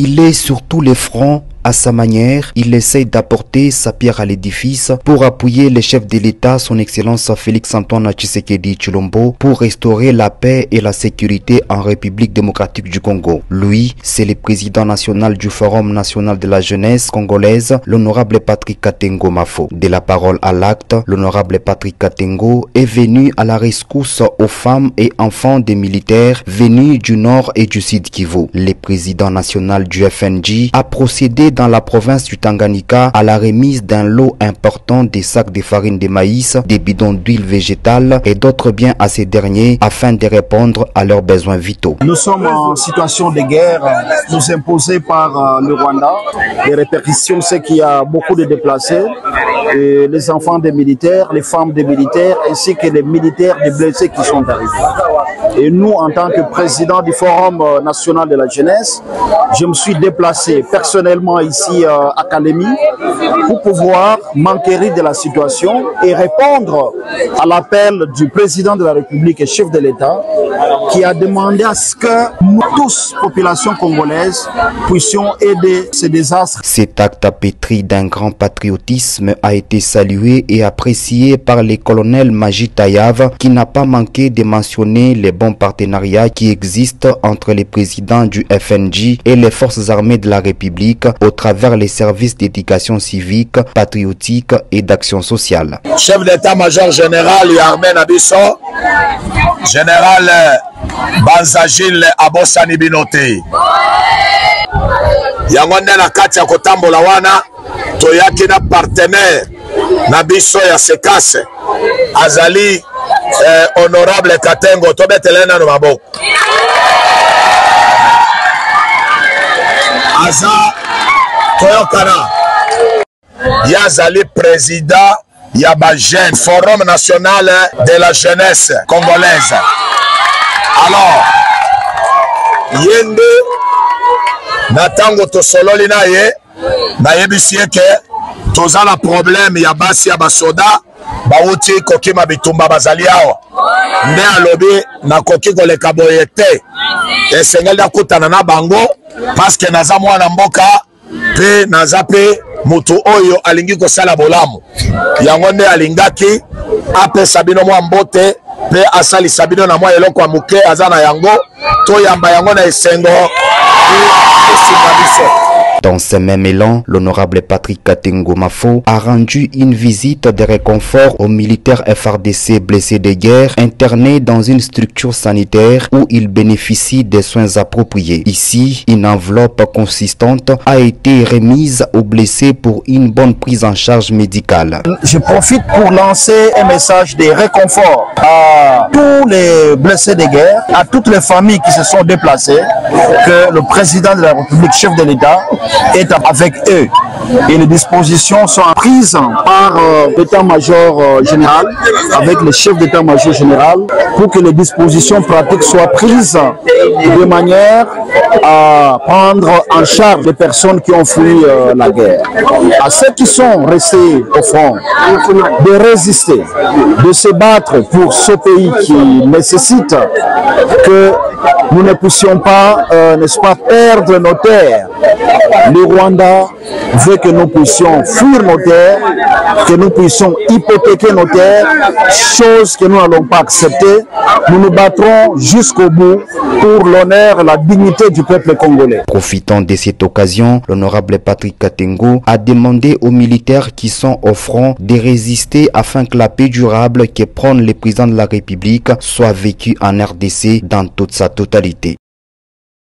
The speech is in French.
Il est sur tous les fronts. À sa manière, il essaye d'apporter sa pierre à l'édifice pour appuyer le chef de l'État, son Excellence Félix-Antoine Tshisekedi Tshilombo, pour restaurer la paix et la sécurité en République démocratique du Congo. Lui, c'est le président national du Forum national de la jeunesse congolaise, l'honorable Patrick Katengo Mafo. De la parole à l'acte, l'honorable Patrick Katengo est venu à la rescousse aux femmes et enfants des militaires venus du nord et du sud Kivu. Le président national du FNJ a procédé dans la province du Tanganyika à la remise d'un lot important des sacs de farine de maïs, des bidons d'huile végétale et d'autres biens à ces derniers afin de répondre à leurs besoins vitaux. Nous sommes en situation de guerre nous imposée par le Rwanda. Les répercussions, c'est qu'il y a beaucoup de déplacés, et les enfants des militaires, les femmes des militaires ainsi que les militaires des blessés qui sont arrivés. Et nous, en tant que président du Forum national de la jeunesse, je me suis déplacé personnellement ici à Kalemi pour pouvoir m'enquérir de la situation et répondre à l'appel du président de la République et chef de l'État qui a demandé à ce que nous tous, population congolaise, puissions aider ces désastres. Cet acte pétri d'un grand patriotisme a été salué et apprécié par le colonel Magid Tayav qui n'a pas manqué de mentionner les bons partenariats qui existent entre les présidents du FNJ et les forces armées de la République au travers les services d'éducation civique, patriotique et d'action sociale. Chef d'état-major général Yarmen Abisso, général Banzagil Abosani Binote. Yangonde na kati ya kotambola wana toyaki na partenaire na biso ya sekase azali honorable Katengo tobetelena no maboko. Aza Toyokana Yazali président Yabajen, Forum national de la jeunesse congolaise. Alors, Yende Natango Tosololi na ye, na yebisie ke toza na problème ya basi ya basoda, bauti koki mabitumba bazali awa. Nde alobi na koki koleka boye te. Esengeli da kutana na bango, paske naza mwana mboka, pe naza pe mutu oyo alingi kosala bolamu. Yango nde alingaki, ape sabino mwa mbote, pe asali sabino na mwa eloko amuke azana yango, to yamba yango na esengo, Dans ce même élan, l'honorable Patrick Katengo Mafo a rendu une visite de réconfort aux militaires FARDC blessés de guerre internés dans une structure sanitaire où ils bénéficient des soins appropriés. Ici, une enveloppe consistante a été remise aux blessés pour une bonne prise en charge médicale. Je profite pour lancer un message de réconfort à tous les blessés de guerre, à toutes les familles qui se sont déplacées, que le président de la République, chef de l'État, est avec eux. Et les dispositions sont prises par l'état-major général, avec le chef d'état-major général, pour que les dispositions pratiques soient prises de manière à prendre en charge les personnes qui ont fui la guerre. À ceux qui sont restés au front, de résister, de se battre pour ce pays qui nécessite que nous ne puissions pas, n'est-ce pas, perdre nos terres. Le Rwanda veut que nous puissions fuir nos terres, que nous puissions hypothéquer nos terres, chose que nous n'allons pas accepter. Nous nous battrons jusqu'au bout pour l'honneur et la dignité du peuple congolais. Profitant de cette occasion, l'honorable Patrick Katengo a demandé aux militaires qui sont au front de résister afin que la paix durable que prône le président de la République soit vécue en RDC dans toute sa totalité.